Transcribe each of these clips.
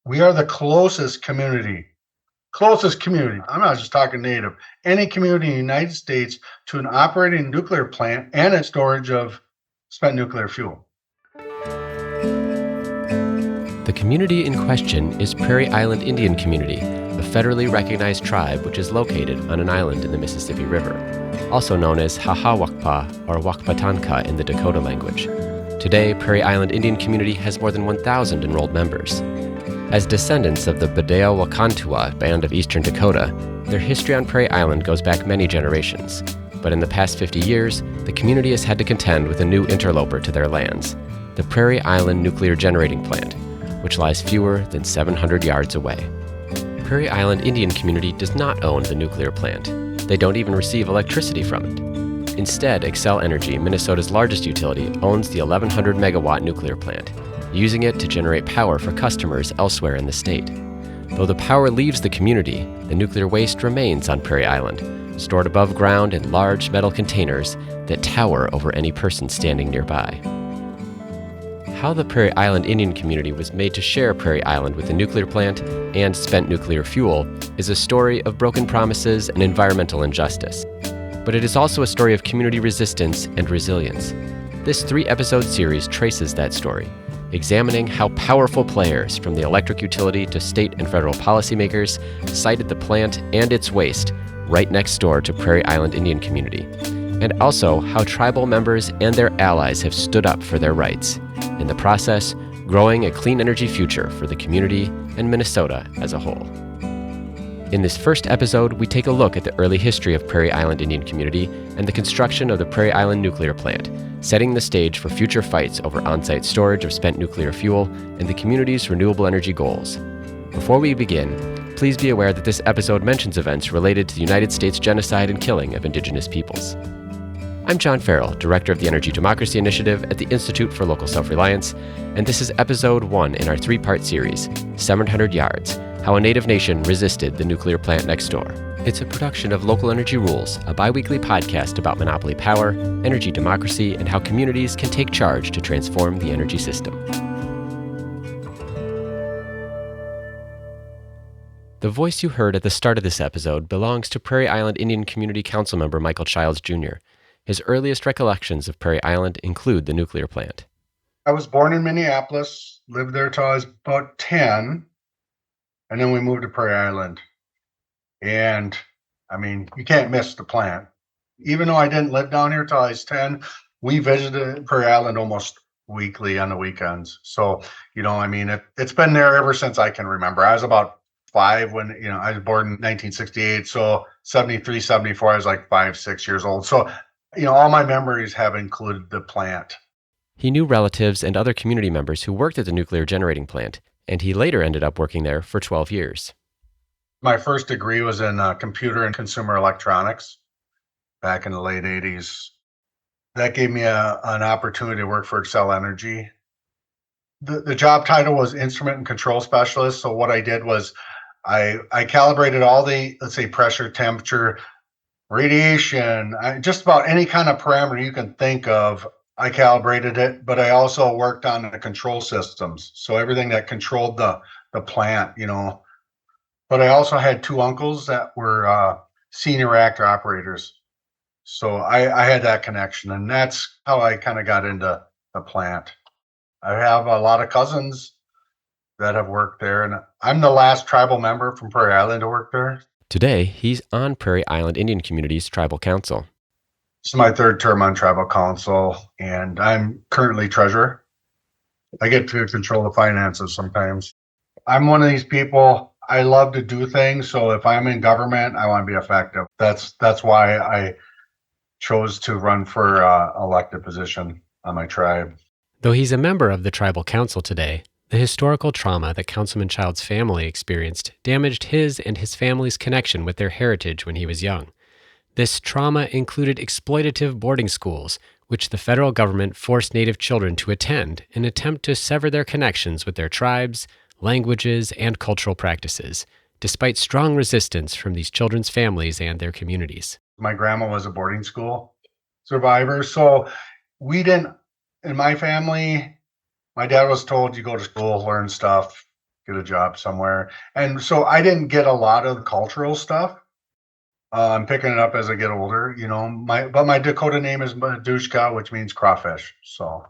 We are the closest community. Closest community. I'm not just talking native. Any community in the United States to an operating nuclear plant and its storage of spent nuclear fuel. The community in question is Prairie Island Indian Community, a federally recognized tribe which is located on an island in the Mississippi River, also known as Hahawakpa or Wakpatanka in the Dakota language. Today, Prairie Island Indian Community has more than 1,000 enrolled members. As descendants of the Badea Wakantua band of eastern Dakota, their history on Prairie Island goes back many generations. But in the past 50 years, the community has had to contend with a new interloper to their lands, the Prairie Island Nuclear Generating Plant, which lies fewer than 700 yards away. Prairie Island Indian Community does not own the nuclear plant. They don't even receive electricity from it. Instead, Xcel Energy, Minnesota's largest utility, owns the 1,100 megawatt nuclear plant, using it to generate power for customers elsewhere in the state. Though the power leaves the community, the nuclear waste remains on Prairie Island, stored above ground in large metal containers that tower over any person standing nearby. How the Prairie Island Indian Community was made to share Prairie Island with the nuclear plant and spent nuclear fuel is a story of broken promises and environmental injustice. But it is also a story of community resistance and resilience. This 3-episode series traces that story, examining how powerful players from the electric utility to state and federal policymakers sited the plant and its waste right next door to Prairie Island Indian Community, and also how tribal members and their allies have stood up for their rights, in the process, growing a clean energy future for the community and Minnesota as a whole. In this first episode, we take a look at the early history of Prairie Island Indian Community and the construction of the Prairie Island nuclear plant, setting the stage for future fights over on-site storage of spent nuclear fuel and the community's renewable energy goals. Before we begin, please be aware that this episode mentions events related to the United States genocide and killing of Indigenous peoples. I'm John Farrell, Director of the Energy Democracy Initiative at the Institute for Local Self-Reliance, and this is Episode 1 in our 3-part series, 700 Yards, How a Native Nation Resisted the Nuclear Plant Next Door. It's a production of Local Energy Rules, a bi-weekly podcast about monopoly power, energy democracy, and how communities can take charge to transform the energy system. The voice you heard at the start of this episode belongs to Prairie Island Indian Community Councilmember Michael Childs Jr. His earliest recollections of Prairie Island include the nuclear plant. I was born in Minneapolis, lived there till I was about 10, and then we moved to Prairie Island. And I mean, you can't miss the plant. Even though I didn't live down here till I was 10, we visited Prairie Island almost weekly on the weekends. So, I mean, it's been there ever since I can remember. I was about 5 when, I was born in 1968. So 73, 74, I was like 5, 6 years old. So, all my memories have included the plant. He knew relatives and other community members who worked at the nuclear generating plant, and he later ended up working there for 12 years. My first degree was in computer and consumer electronics back in the late 80s. That gave me an opportunity to work for Xcel Energy. The job title was instrument and control specialist. So what I did was I calibrated all the, let's say, pressure, temperature, radiation, just about any kind of parameter you can think of, I calibrated it, but I also worked on the control systems. So everything that controlled the plant, But I also had 2 uncles that were senior reactor operators. So I had that connection, and that's how I kind of got into the plant. I have a lot of cousins that have worked there, and I'm the last tribal member from Prairie Island to work there. Today, he's on Prairie Island Indian Community's Tribal Council. This is my 3rd term on Tribal Council, and I'm currently treasurer. I get to control the finances sometimes. I'm one of these people, I love to do things, so if I'm in government, I want to be effective. That's why I chose to run for elected position on my tribe. Though he's a member of the Tribal Council today, the historical trauma that Councilman Child's family experienced damaged his and his family's connection with their heritage when he was young. This trauma included exploitative boarding schools, which the federal government forced Native children to attend in an attempt to sever their connections with their tribes, languages, and cultural practices, despite strong resistance from these children's families and their communities. My grandma was a boarding school survivor, so we didn't, in my family, my dad was told, you go to school, learn stuff, get a job somewhere. And so I didn't get a lot of the cultural stuff. I'm picking it up as I get older, you know. My Dakota name is Madushka, which means crawfish. So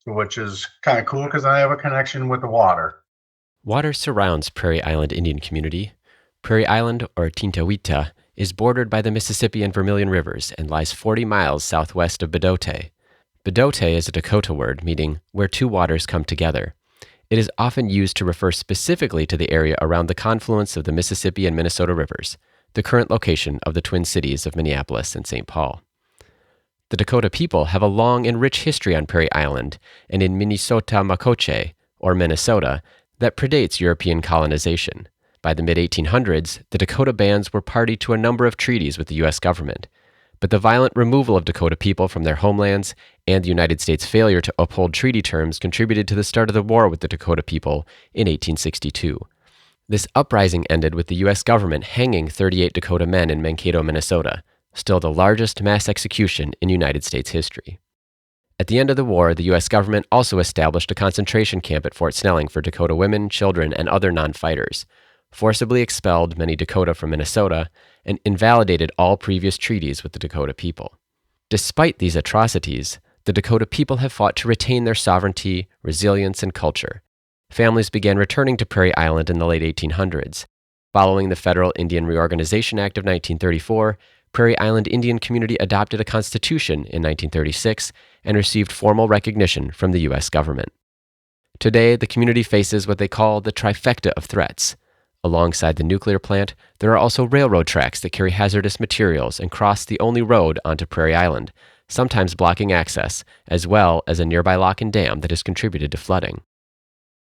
which is kind of cool because I have a connection with the water. Water surrounds Prairie Island Indian Community. Prairie Island, or Tintawita, is bordered by the Mississippi and Vermilion Rivers and lies 40 miles southwest of Bedote. Bedote is a Dakota word meaning where two waters come together. It is often used to refer specifically to the area around the confluence of the Mississippi and Minnesota rivers, the current location of the twin cities of Minneapolis and St. Paul. The Dakota people have a long and rich history on Prairie Island and in Minnesota Makoche, or Minnesota, that predates European colonization. By the mid-1800s, the Dakota bands were party to a number of treaties with the U.S. government. But the violent removal of Dakota people from their homelands and the United States' failure to uphold treaty terms contributed to the start of the war with the Dakota people in 1862. This uprising ended with the U.S. government hanging 38 Dakota men in Mankato, Minnesota, still the largest mass execution in United States history. At the end of the war, the U.S. government also established a concentration camp at Fort Snelling for Dakota women, children, and other non-fighters, forcibly expelled many Dakota from Minnesota, and invalidated all previous treaties with the Dakota people. Despite these atrocities, the Dakota people have fought to retain their sovereignty, resilience, and culture. Families began returning to Prairie Island in the late 1800s. Following the Federal Indian Reorganization Act of 1934, Prairie Island Indian Community adopted a constitution in 1936 and received formal recognition from the U.S. government. Today, the community faces what they call the trifecta of threats. Alongside the nuclear plant, there are also railroad tracks that carry hazardous materials and cross the only road onto Prairie Island, sometimes blocking access, as well as a nearby lock and dam that has contributed to flooding.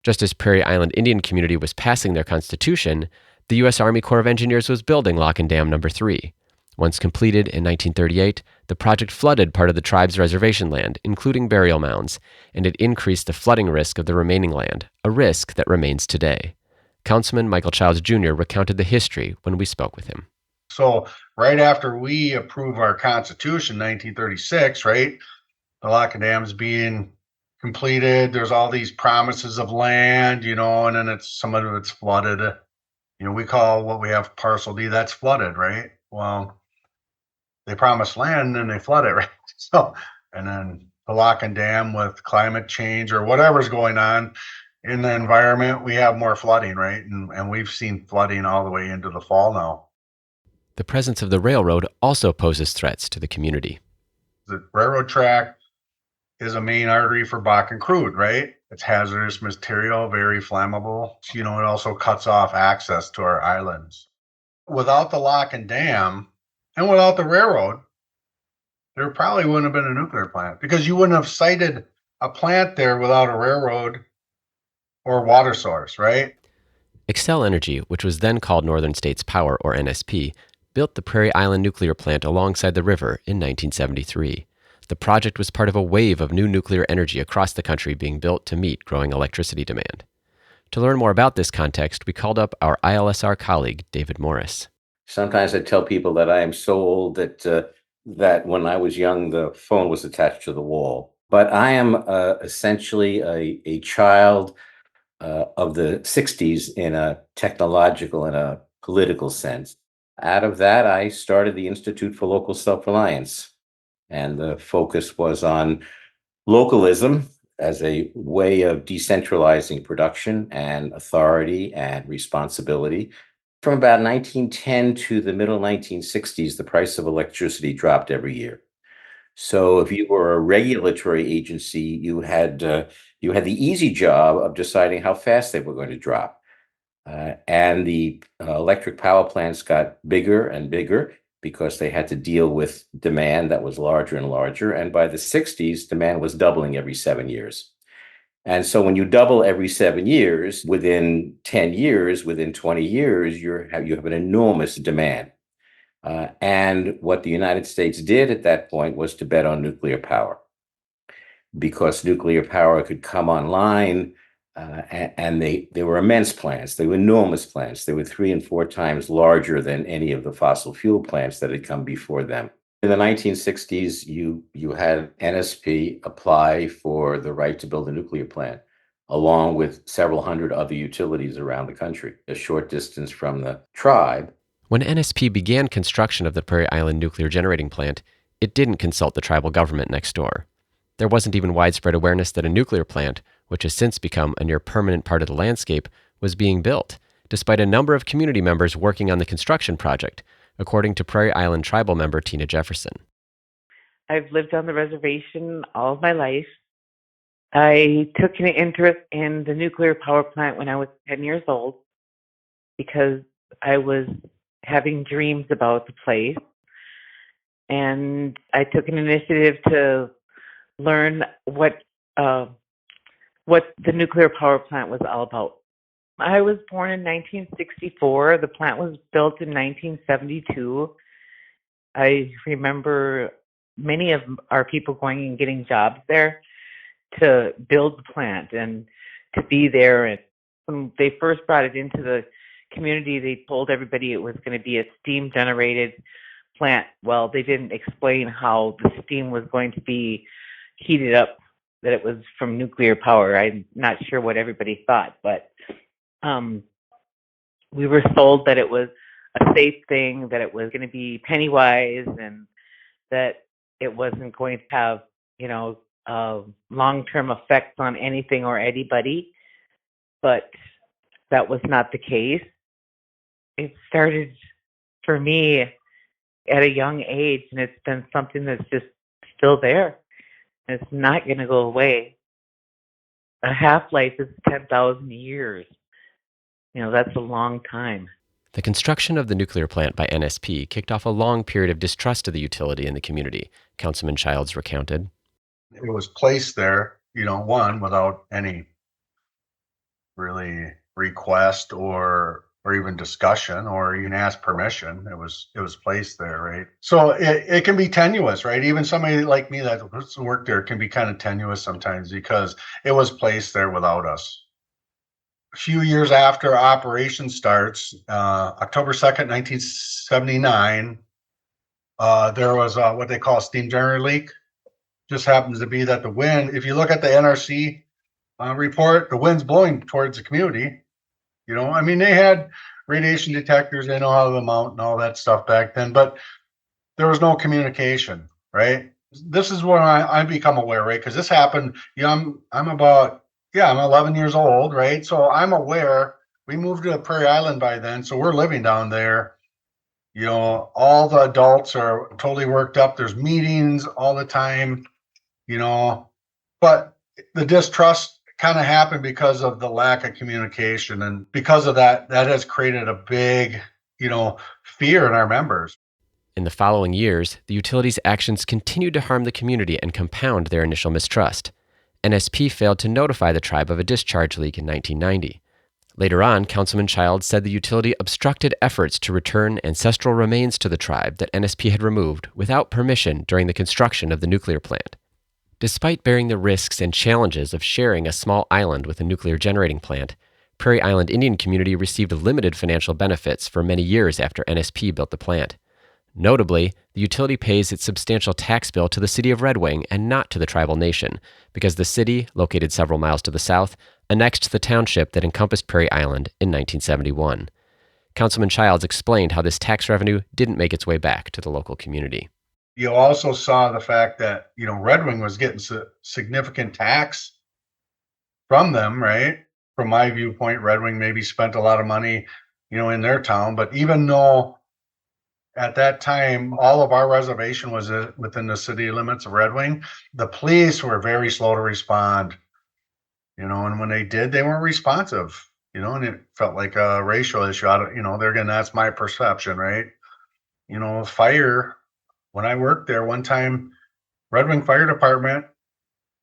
Just as Prairie Island Indian Community was passing their constitution, the U.S. Army Corps of Engineers was building Lock and Dam Number 3. Once completed in 1938, the project flooded part of the tribe's reservation land, including burial mounds, and it increased the flooding risk of the remaining land, a risk that remains today. Councilman Michael Childs Jr. recounted the history when we spoke with him. So right after we approved our Constitution, 1936, right, the lock and dam's being completed. There's all these promises of land, you know, and then some of it's flooded. You know, we call what we have parcel D, that's flooded, right? Well, they promised land and they flood it, right? So, and then the lock and dam with climate change or whatever's going on in the environment, we have more flooding, right? And we've seen flooding all the way into the fall now. The presence of the railroad also poses threats to the community. The railroad track is a main artery for Bakken crude, right? It's hazardous material, very flammable. You know, it also cuts off access to our islands. Without the lock and dam and without the railroad, there probably wouldn't have been a nuclear plant because you wouldn't have sited a plant there without a railroad or water source, right? Xcel Energy, which was then called Northern States Power, or NSP, built the Prairie Island nuclear plant alongside the river in 1973. The project was part of a wave of new nuclear energy across the country being built to meet growing electricity demand. To learn more about this context, we called up our ILSR colleague, David Morris. Sometimes I tell people that I am so old that when I was young, the phone was attached to the wall. But I am essentially a child of the 60s in a technological and a political sense. Out of that, I started the Institute for Local Self-Reliance. And the focus was on localism as a way of decentralizing production and authority and responsibility. From about 1910 to the middle 1960s, the price of electricity dropped every year. So if you were a regulatory agency, you had the easy job of deciding how fast they were going to drop. And the electric power plants got bigger and bigger because they had to deal with demand that was larger and larger. And by the 60s, demand was doubling every 7 years. And so when you double every 7 years, within 10 years, within 20 years, you have an enormous demand. And what the United States did at that point was to bet on nuclear power, because nuclear power could come online, and they were immense plants. They were enormous plants. They were 3 and 4 times larger than any of the fossil fuel plants that had come before them. In the 1960s, you had NSP apply for the right to build a nuclear plant. along with several hundred other utilities around the country, a short distance from the tribe. When NSP began construction of the Prairie Island nuclear generating plant, it didn't consult the tribal government next door. There wasn't even widespread awareness that a nuclear plant, which has since become a near permanent part of the landscape, was being built, despite a number of community members working on the construction project, according to Prairie Island tribal member Tina Jefferson. I've lived on the reservation all of my life. I took an interest in the nuclear power plant when I was 10 years old because I was having dreams about the place. And I took an initiative to learn what the nuclear power plant was all about. I was born in 1964. The plant was built in 1972. I remember many of our people going and getting jobs there to build the plant and to be there. And when they first brought it into the community, they told everybody it was going to be a steam generated plant. Well, they didn't explain how the steam was going to be heated up, that it was from nuclear power. I'm not sure what everybody thought, but we were told that it was a safe thing, that it was going to be penny wise, and that it wasn't going to have, long-term effects on anything or anybody. But that was not the case. It started for me at a young age, and it's been something that's just still there. It's not going to go away. A half-life is 10,000 years. That's a long time. The construction of the nuclear plant by NSP kicked off a long period of distrust of the utility in the community, Councilman Childs recounted. It was placed there, one, without any really request or even discussion or even ask permission. It was placed there, right? So it can be tenuous, right? Even somebody like me that worked there can be kind of tenuous sometimes because it was placed there without us. A few years after operation starts, October 2nd, 1979, there was what they call a steam generator leak. Just happens to be that the wind, if you look at the NRC report, the wind's blowing towards the community. They had radiation detectors, they know how to mount and all that stuff back then, but there was no communication, right? This is when I become aware, right? Because this happened, I'm 11 years old, right? So I'm aware. We moved to Prairie Island by then, so we're living down there. All the adults are totally worked up. There's meetings all the time, but the distrust kind of happened because of the lack of communication. And because of that has created a big, fear in our members. In the following years, the utility's actions continued to harm the community and compound their initial mistrust. NSP failed to notify the tribe of a discharge leak in 1990. Later on, Councilman Childs said the utility obstructed efforts to return ancestral remains to the tribe that NSP had removed without permission during the construction of the nuclear plant. Despite bearing the risks and challenges of sharing a small island with a nuclear generating plant, Prairie Island Indian community received limited financial benefits for many years after NSP built the plant. Notably, the utility pays its substantial tax bill to the city of Red Wing and not to the tribal nation, because the city, located several miles to the south, annexed the township that encompassed Prairie Island in 1971. Councilman Childs explained how this tax revenue didn't make its way back to the local community. You also saw the fact that, Red Wing was getting significant tax from them, right? From my viewpoint, Red Wing maybe spent a lot of money, in their town, but even though at that time, all of our reservation was within the city limits of Red Wing, the police were very slow to respond, and when they did, they weren't responsive, and it felt like a racial issue. That's my perception, right? Fire, when I worked there one time, Red Wing Fire Department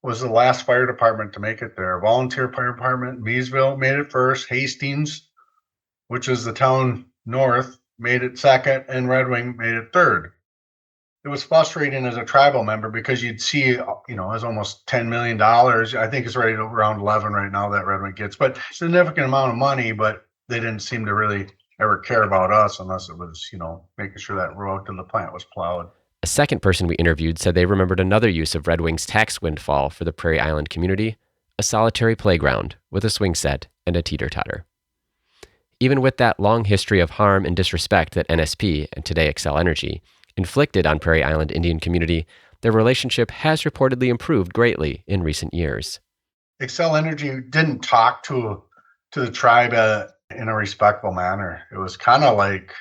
was the last fire department to make it there. Volunteer fire department, Meesville made it first, Hastings, which is the town north, made it second, and Red Wing made it third. It was frustrating as a tribal member because you'd see, it was almost $10 million. I think it's right around 11 right now that Red Wing gets, but significant amount of money, but they didn't seem to really ever care about us unless it was, making sure that road to the plant was plowed. A second person we interviewed said they remembered another use of Red Wing's tax windfall for the Prairie Island community, a a solitary playground with a swing set and a teeter-totter. Even with that long history of harm and disrespect that NSP, and today Xcel Energy, inflicted on Prairie Island Indian community, their relationship has reportedly improved greatly in recent years. Xcel Energy didn't talk to the tribe in a respectful manner. It was kind of like,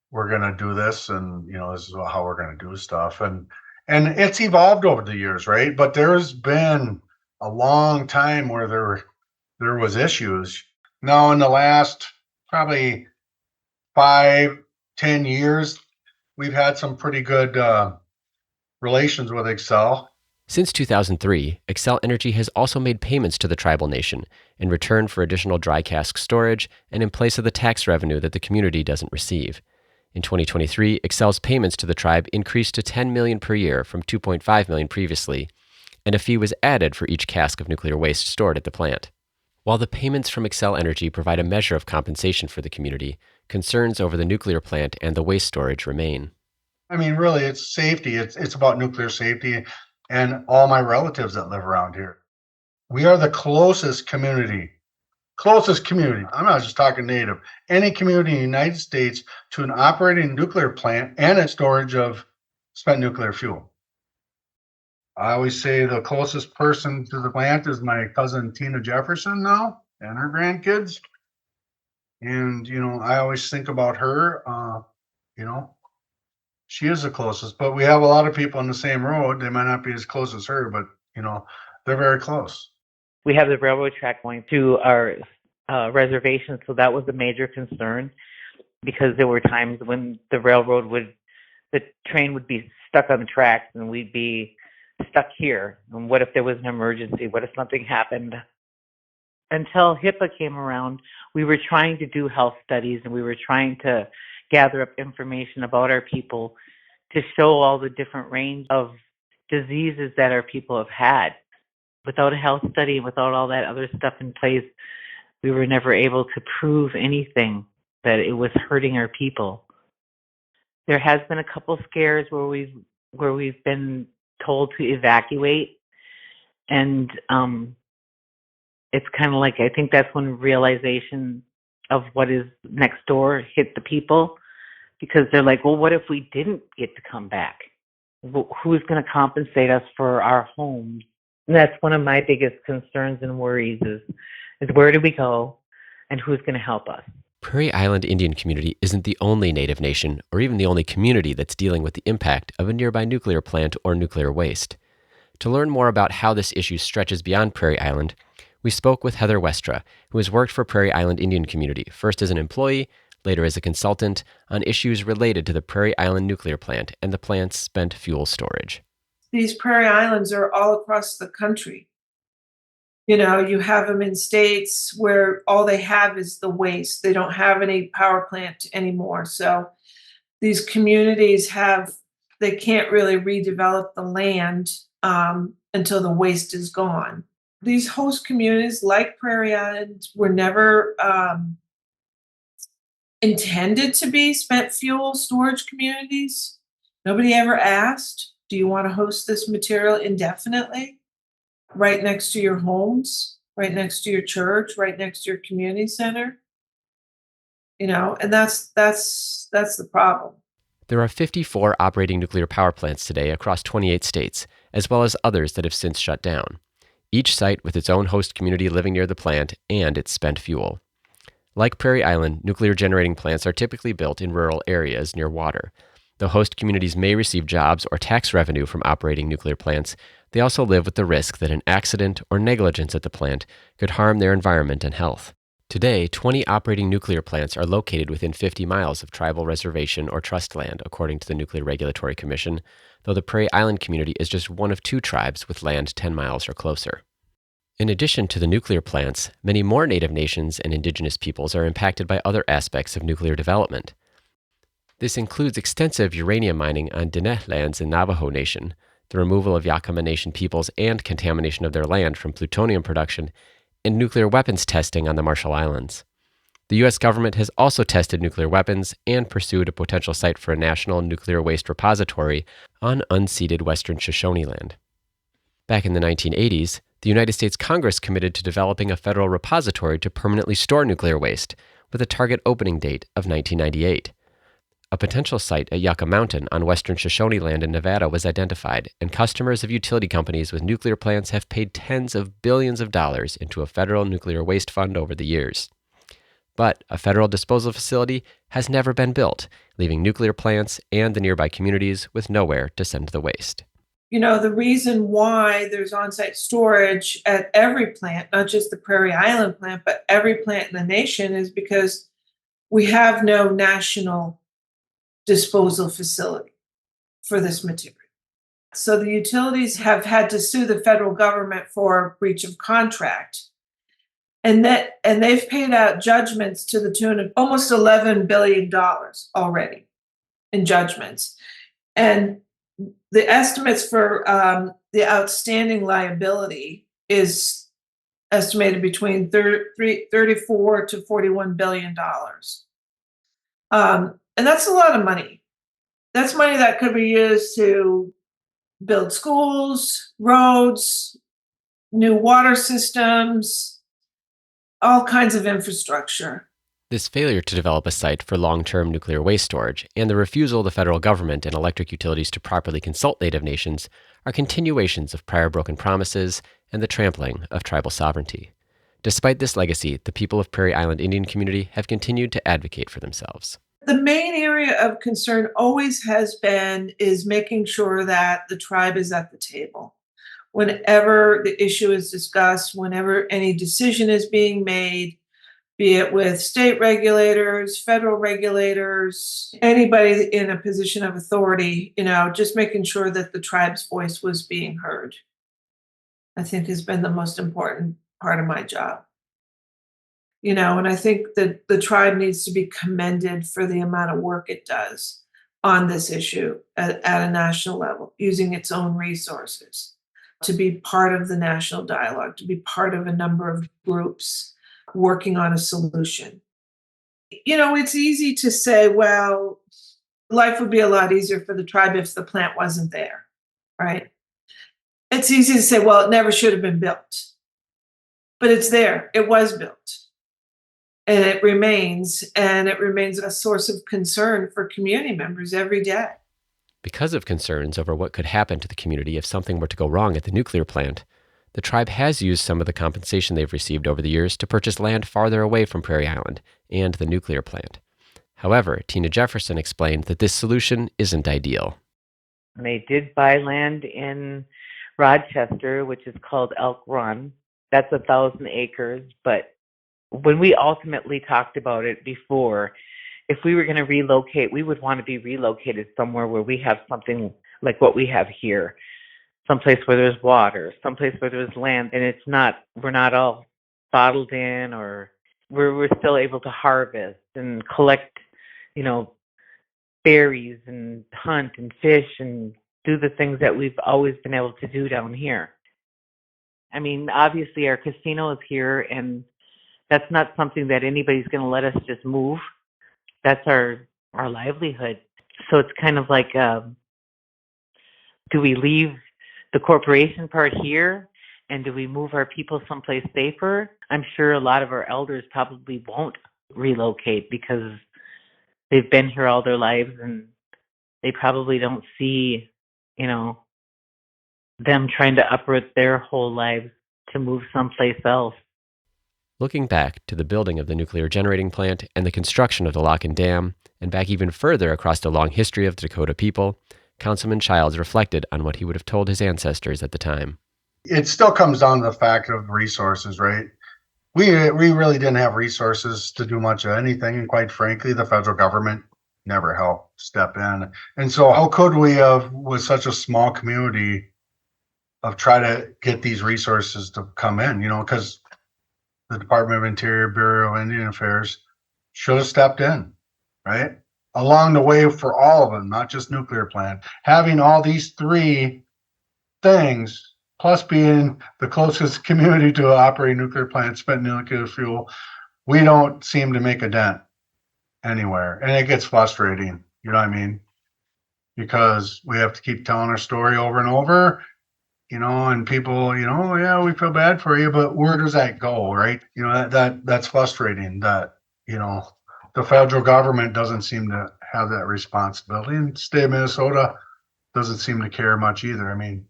we're going to do this, and this is how we're going to do stuff, and it's evolved over the years, right? But there's been a long time where there was issues. Now in the last probably 5-10 years, we've had some pretty good relations with Xcel. Since 2003, Xcel Energy has also made payments to the tribal nation in return for additional dry cask storage and in place of the tax revenue that the community doesn't receive. In 2023, Xcel's payments to the tribe increased to $10 million per year from $2.5 million previously, and a fee was added for each cask of nuclear waste stored at the plant. While the payments from Xcel Energy provide a measure of compensation for the community, concerns over the nuclear plant and the waste storage remain. I mean, really, it's safety. It's about nuclear safety, and all my relatives that live around here. We are the closest community. I'm not just talking native. Any community in the United States to an operating nuclear plant and its storage of spent nuclear fuel. I always say the closest person to the plant is my cousin Tina Jefferson now and her grandkids. And, I always think about her, she is the closest, but we have a lot of people on the same road. They might not be as close as her, but, they're very close. We have the railroad track going through our reservation, so that was a major concern because there were times when the train would be stuck on the tracks and we'd be stuck here. And what if there was an emergency? What if something happened? Until HIPAA came around, we were trying to do health studies and we were trying to gather up information about our people to show all the different range of diseases that our people have had. Without a health study, without all that other stuff in place, we were never able to prove anything that it was hurting our people. There has been a couple scares where we've been told to evacuate, and it's kind of like, I think that's when realization of what is next door hit the people, because they're like, well, what if we didn't get to come back? Who's going to compensate us for our homes? And that's one of my biggest concerns and worries is where do we go and who's going to help us? Prairie Island Indian community isn't the only Native nation or even the only community that's dealing with the impact of a nearby nuclear plant or nuclear waste. To learn more about how this issue stretches beyond Prairie Island, we spoke with Heather Westra, who has worked for Prairie Island Indian community, first as an employee, later as a consultant, on issues related to the Prairie Island nuclear plant and the plant's spent fuel storage. These prairie islands are all across the country. You have them in states where all they have is the waste. They don't have any power plant anymore. So these communities they can't really redevelop the land until the waste is gone. These host communities like Prairie Island were never intended to be spent fuel storage communities. Nobody ever asked, do you want to host this material indefinitely? Right next to your homes, right next to your church, right next to your community center? And that's the problem. There are 54 operating nuclear power plants today across 28 states, as well as others that have since shut down. Each site with its own host community living near the plant and its spent fuel. Like Prairie Island, nuclear generating plants are typically built in rural areas near water. Though host communities may receive jobs or tax revenue from operating nuclear plants, they also live with the risk that an accident or negligence at the plant could harm their environment and health. Today, 20 operating nuclear plants are located within 50 miles of tribal reservation or trust land, according to the Nuclear Regulatory Commission, though the Prairie Island community is just one of 2 tribes with land 10 miles or closer. In addition to the nuclear plants, many more Native nations and indigenous peoples are impacted by other aspects of nuclear development. This includes extensive uranium mining on Diné lands in Navajo Nation, the removal of Yakama Nation peoples and contamination of their land from plutonium production, and nuclear weapons testing on the Marshall Islands. The U.S. government has also tested nuclear weapons and pursued a potential site for a national nuclear waste repository on unceded Western Shoshone land. Back in the 1980s, The United States Congress committed to developing a federal repository to permanently store nuclear waste, with a target opening date of 1998. A potential site at Yucca Mountain on western Shoshone land in Nevada was identified, and customers of utility companies with nuclear plants have paid tens of billions of dollars into a federal nuclear waste fund over the years. But a federal disposal facility has never been built, leaving nuclear plants and the nearby communities with nowhere to send the waste. The reason why there's on-site storage at every plant, not just the Prairie Island plant, but every plant in the nation, is because we have no national disposal facility for this material. So the utilities have had to sue the federal government for breach of contract. And they've paid out judgments to the tune of almost $11 billion already in judgments. And the estimates for the outstanding liability is estimated between $34 to $41 billion. And that's a lot of money. That's money that could be used to build schools, roads, new water systems, all kinds of infrastructure. This failure to develop a site for long-term nuclear waste storage and the refusal of the federal government and electric utilities to properly consult Native nations are continuations of prior broken promises and the trampling of tribal sovereignty. Despite this legacy, the people of Prairie Island Indian Community have continued to advocate for themselves. The main area of concern always has been is making sure that the tribe is at the table. Whenever the issue is discussed, whenever any decision is being made, be it with state regulators, federal regulators, anybody in a position of authority, just making sure that the tribe's voice was being heard, I think has been the most important part of my job. And I think that the tribe needs to be commended for the amount of work it does on this issue at a national level, using its own resources to be part of the national dialogue, to be part of a number of groups working on a solution. It's easy to say, well, life would be a lot easier for the tribe if the plant wasn't there, right? It's easy to say, well, it never should have been built. But it's there. It was built. And it remains a source of concern for community members every day. Because of concerns over what could happen to the community if something were to go wrong at the nuclear plant, the tribe has used some of the compensation they've received over the years to purchase land farther away from Prairie Island and the nuclear plant. However, Tina Jefferson explained that this solution isn't ideal. They did buy land in Rochester, which is called Elk Run. That's 1,000 acres. But when we ultimately talked about it before, if we were going to relocate, we would want to be relocated somewhere where we have something like what we have here. Someplace where there's water, someplace where there's land, and we're not all bottled in, or we're still able to harvest and collect, berries and hunt and fish and do the things that we've always been able to do down here. I mean, obviously our casino is here, and that's not something that anybody's going to let us just move. That's our livelihood. So it's kind of like, do we leave the corporation part here, and do we move our people someplace safer? I'm sure a lot of our elders probably won't relocate because they've been here all their lives, and they probably don't see, them trying to uproot their whole lives to move someplace else. Looking back to the building of the nuclear generating plant and the construction of the lock and dam, and back even further across the long history of the Dakota people, Councilman Childs reflected on what he would have told his ancestors at the time. It still comes down to the fact of resources, right? We really didn't have resources to do much of anything, and quite frankly, the federal government never helped step in. And so how could we have, with such a small community, of try to get these resources to come in, because the Department of Interior, Bureau of Indian Affairs should have stepped in, right? Along the way for all of them, not just nuclear plant. Having all these three things, plus being the closest community to an operating nuclear plant, spent nuclear fuel, we don't seem to make a dent anywhere. And it gets frustrating, you know what I mean? Because we have to keep telling our story over and over, and people, "Oh, yeah, we feel bad for you," but where does that go, right? That's frustrating that, the federal government doesn't seem to have that responsibility, and the state of Minnesota doesn't seem to care much either. I mean,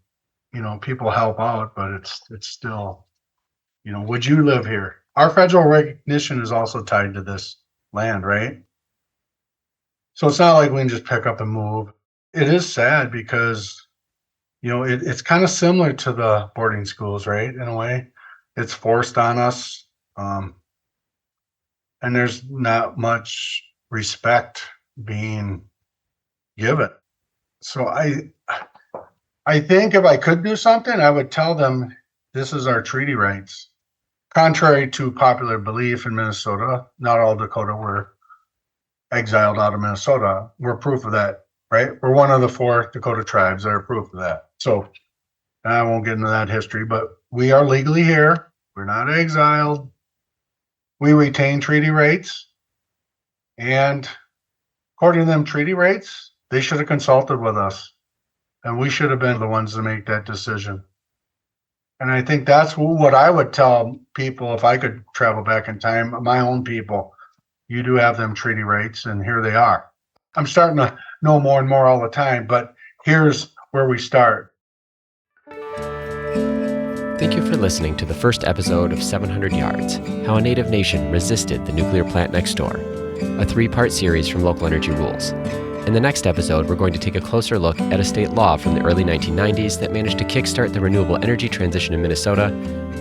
people help out, but it's still, would you live here? Our federal recognition is also tied to this land, right? So it's not like we can just pick up and move. It is sad because, it's kind of similar to the boarding schools, right? In a way, it's forced on us. And there's not much respect being given. So I think if I could do something, I would tell them this is our treaty rights. Contrary to popular belief in Minnesota, not all Dakota were exiled out of Minnesota. We're proof of that, right? We're one of the 4 Dakota tribes that are proof of that. So I won't get into that history, but we are legally here. We're not exiled. We retain treaty rights. And according to them treaty rights, they should have consulted with us. And we should have been the ones to make that decision. And I think that's what I would tell people if I could travel back in time, my own people. You do have them treaty rights, and here they are. I'm starting to know more and more all the time, but here's where we start. Thank you for listening to the first episode of 700 Yards, How a Native Nation Resisted the Nuclear Plant Next Door, a 3-part series from Local Energy Rules. In the next episode, we're going to take a closer look at a state law from the early 1990s that managed to kickstart the renewable energy transition in Minnesota,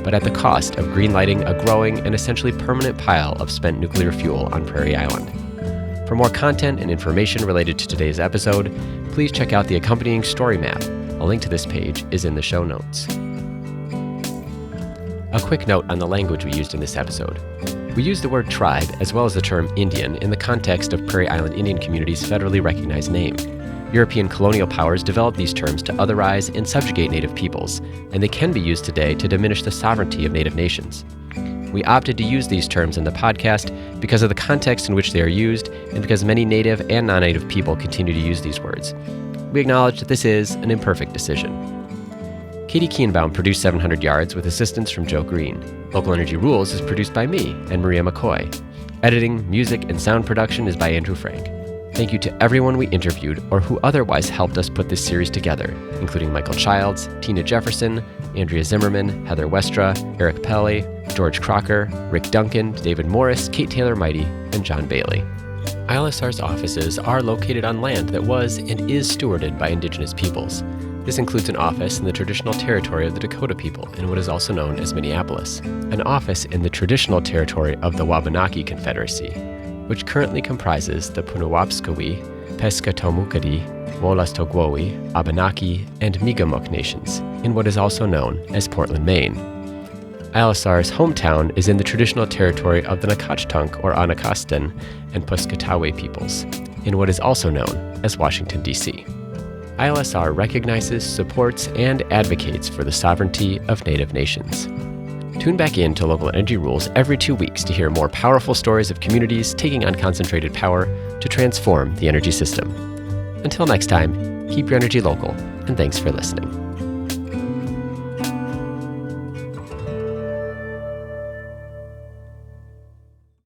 but at the cost of greenlighting a growing and essentially permanent pile of spent nuclear fuel on Prairie Island. For more content and information related to today's episode, please check out the accompanying story map. A link to this page is in the show notes. A quick note on the language we used in this episode. We use the word tribe as well as the term Indian in the context of Prairie Island Indian Community's federally recognized name. European colonial powers developed these terms to otherize and subjugate Native peoples, and they can be used today to diminish the sovereignty of Native nations. We opted to use these terms in the podcast because of the context in which they are used and because many Native and non-Native people continue to use these words. We acknowledge that this is an imperfect decision. Katie Kienbaum produced 700 Yards with assistance from Joe Green. Local Energy Rules is produced by me and Maria McCoy. Editing, music, and sound production is by Andrew Frank. Thank you to everyone we interviewed or who otherwise helped us put this series together, including Michael Childs, Tina Jefferson, Andrea Zimmerman, Heather Westra, Eric Pelley, George Crocker, Rick Duncan, David Morris, Kate Taylor-Mighty, and John Bailey. ILSR's offices are located on land that was and is stewarded by Indigenous peoples. This includes an office in the traditional territory of the Dakota people in what is also known as Minneapolis, an office in the traditional territory of the Wabanaki Confederacy, which currently comprises the Punawapskawi, Pescatamookadi, Wolastoqua, Abenaki, and Mi'kmaq nations, in what is also known as Portland, Maine. ILSR's hometown is in the traditional territory of the Nacotchtank or Anacostan and Piscataway peoples, in what is also known as Washington, D.C. ILSR recognizes, supports, and advocates for the sovereignty of Native nations. Tune back in to Local Energy Rules every 2 weeks to hear more powerful stories of communities taking on concentrated power to transform the energy system. Until next time, keep your energy local, and thanks for listening.